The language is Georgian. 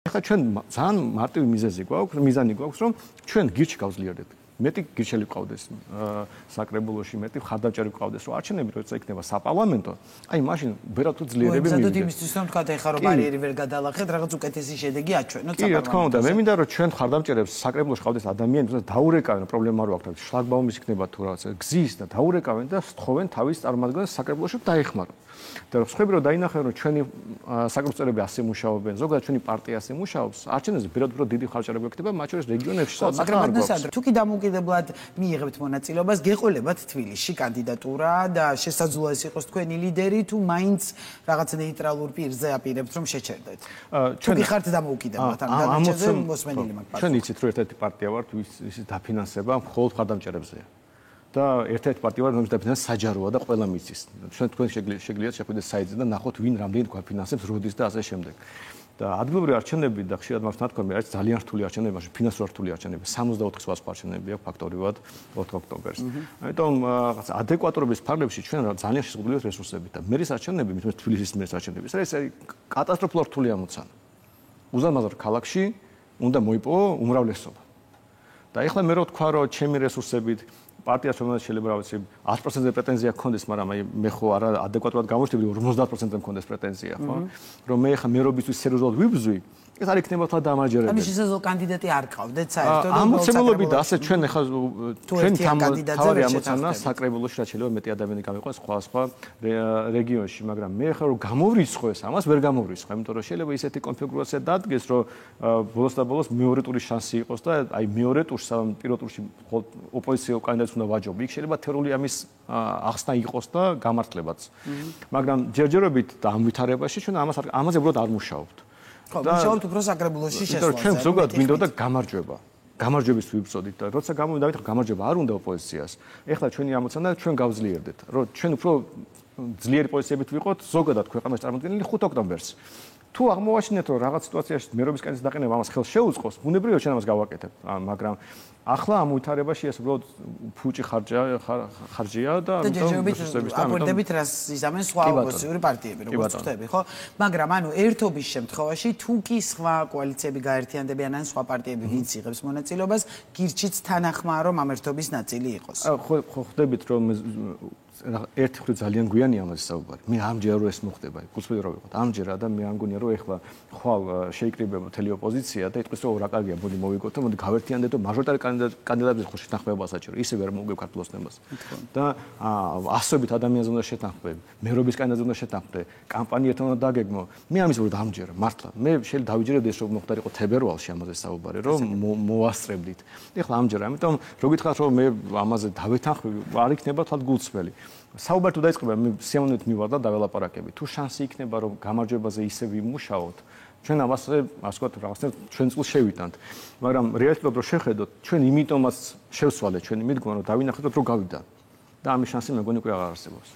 ეხლა ჩვენ ძალიან მარტივი მიზანი გვაქვს, რომ ჩვენ გირჩი გავძლიერდეთ. მეტი გირჩელი ყავდეს საკრებულოში, მეტი ხარდამჭერი ყავდეს, რომ არჩევნები როცა იქნება საპარლამენტო, აი მაშინ ვერა თუ ძლიერები მივიდეთ. ზოგადად იმისთვის რომ თქვა ეხლა რომ ბარიერი ვერ გადალახეთ, რაღაც უკეთესი შედეგი აჩვენოთ საპარლამენტოზე. კი, რა თქმა უნდა, მე მინდა რომ ჩვენ ხარდამჭერებს საკრებულოში ყავდეს ადამიანები, თუმცა დაურეკავენ, პრობლემა რო აქვს, შლაგბაუმის იქნება თუ რაღაცა, გზის და დაურეკავენ და სთხოვენ თავის წარმომადგენლებს საკრებულოში დაეხმაროთ. და სხვები რომ დაინახენ რომ ჩვენი საკრებულოს წევრები ასე მუშაობენ, ზოგადად ჩვენი პარტია ასე მუშაობს, არჩევნებზე ბევრად დიდი ხარჯები ექნება, მათ შორის რეგიონებში სადაც არ გვაქვს. თუ კი დამოუკიდებლად მიიღებთ მონაწილეობას, გეყოლებათ თბილისში კანდიდატურა და შესაძლოა ეს იყოს თქვენი ლიდერი, თუ მაინც რაღაც ნეიტრალურ პირზე აპირებთ რომ შეჩერდეთ. თუ კი ხართ დამოუკიდებლად, ამ გადაჭერზე მოსმენილი მაქვს. ჩვენ იცით რომ ერთ-ერთი პარტია ვართ, ვის დაფინანსება მხოლოდ ხარდამჭერებზეა. და ერთ-ერთი პარტია ვარ, რომელსაც დაფინანსება საჯაროა და ყველა მიცის. თქვენ შეგიძლიათ შეხვიდეთ საიტზე და ნახოთ ვინ რამდენი გვაფინანსებს, როდის და ასე შემდეგ. და ადგილობრივი არჩევნები და ხშირად მას ნათქვამი არის ძალიან რთული არჩევნები, მაშინ ფინანსური რთული არჩევნები, 64 სხვა არჩევნები აქვს ფაქტობრივად 4 ოქტომბერს. ამიტომ რაღაც ადეკვატურობის ფარგლებში ჩვენ ძალიან შეზღუდული რესურსებით და მერის არჩევნები, მithmesh თბილისის მერის არჩევნები, ეს არის კატასტროფულად რთული ამოცანა. უზარმაზარ ქალაქში უნდა მოიპოვო უმრავლესობა. და ეხლა მე რო თქვა რომ ჩემი რესურსებით პარტიას რომელსაც შეიძლება რა ვიცი 100%-ზე პრეტენზია გქონდეს, მაგრამ აი მე ხო არა ადეკვატურად გამოჩნდები 50%-ზე მქონდეს პრეტენზია, ხო? რომ მე ხა მერობისთვის სერიოზულად ვიბრძვი, ეს არ იქნება თლა დამაჯერებელი. ამის შესაძლო კანდიდატი არ ყავდეთ საერთოდ და ამოცნობით ასე ჩვენ ხა ჩვენ თავი ამოცანა საკრებულოში რაც შეიძლება მეტი ადამიანი გამიყვანს სხვა რეგიონში, მაგრამ მე ხა რომ გამოვრიცხო ეს ამას ვერ გამოვრიცხო, იმიტომ რომ შეიძლება ისეთი კონფიგურაცია დადგეს, რომ ბოლოს და ბოლოს მეორე ტურის შანსი იყოს და აი მეორე ტურს პირველ ტურში ოპოზიციო კანდიდატს უნდა ვაჯობ. იქ შეიძლება თერული ამის ახსნა იყოს და გამართლებაც. მაგრამ ჯერჯერობით და ამ ვითარებაში ჩვენ ამაზე უბრალოდ არ მუშაობთ. ხო, მუშაობთ უფრო საკრებულოში შესვლაზე. ჩვენ ზოგადად გვინდოდა გამარჯვება. გამარჯვების ვიბრძოდით და როცა გამოვიდით, გამარჯვება არ უნდა ოპოზიციას. ეხლა ჩვენი ამოცანა ჩვენ გავძლიერდეთ, რომ ჩვენ უფრო ძლიერი პოზიციებით ვიყოთ ზოგადად ქვეყანაში წარმოდგენილი 5 ოქტომბერს. თუ აღმოვაჩინეთ, რომ რაღაც სიტუაციაში მერობის კანდიდატის დაყენება ამას ხელს შეუწყოს, ბუნებრივია ჩვენ ამას გავაკეთებთ, მაგრამ ახლა ამ ვითარებაში ეს უბრალოდ ფუჭი ხარჯია და აპორტებით რას იზამენ სხვა ოპოზიციური პარტიები, როგორც ხვდები, ხო? მაგრამ ანუ ერთობის შემთხვევაში თუ კი სხვა კოალიციები გაერთიანდებიან ან სხვა პარტიები ვინც იღებს მონაწილეობას, გირჩიც თანახმაა რომ ამ ერთობის ნაწილი იყოს. ხო ხვდებით რომ ერთი ხრი ძალიან გვიანი ამაზე საუბარი. მე ამჯერა რომ ეს მოხდება, გულწრფელი რომ ვიყოთ. ამჯერა და მე არ მგონია რომ ეხლა ხვალ შეიკრიბება მთელი ოპოზიცია და იტყვის რომ რა კარგია, მოდი მოვიგოთ და მოდი გავერთიანდეთ და მაჟორიტარი კანდიდატების ხო შეთანხმება საჭირო. ისე ვერ მოგებ ქართულ ოცნებას. და ასობით ადამიანზე უნდა შეთანხმები, მერობის კანდიდატზე უნდა შეთანხმდე, კამპანია ერთად უნდა დაგეგმო. მე ამის ვარ ამჯერა, მართლა. მე შეიძლება დავიჯერებდი ეს რომ მოხდარიყო თებერვალში ამაზე საუბარი, რომ მოვასწრებდით. ეხლა ამჯერა, ამიტომ რო გითხრათ რომ მე ამაზე დავეთანხმები, არ იქნება თვალ გულწრფელი. საუბარი თუ დაიწყება, მე სიამოვნებით მივარ და დაველაპარაკები. თუ შანსი იქნება რომ გამარჯვებაზე ისე ვიმუშაოთ, ჩვენ ამასე, ასე ვთქვათ, რაღაცნაირად ჩვენ წილს შევიტანთ. მაგრამ რეალურად რო შეხედოთ, ჩვენ იმიტომაც შევსვალეთ ჩვენი მიდგომა, რომ დავინახეთ რომ გავიდა. და ამის შანსი მე მგონი უკვე აღარ არსებობს.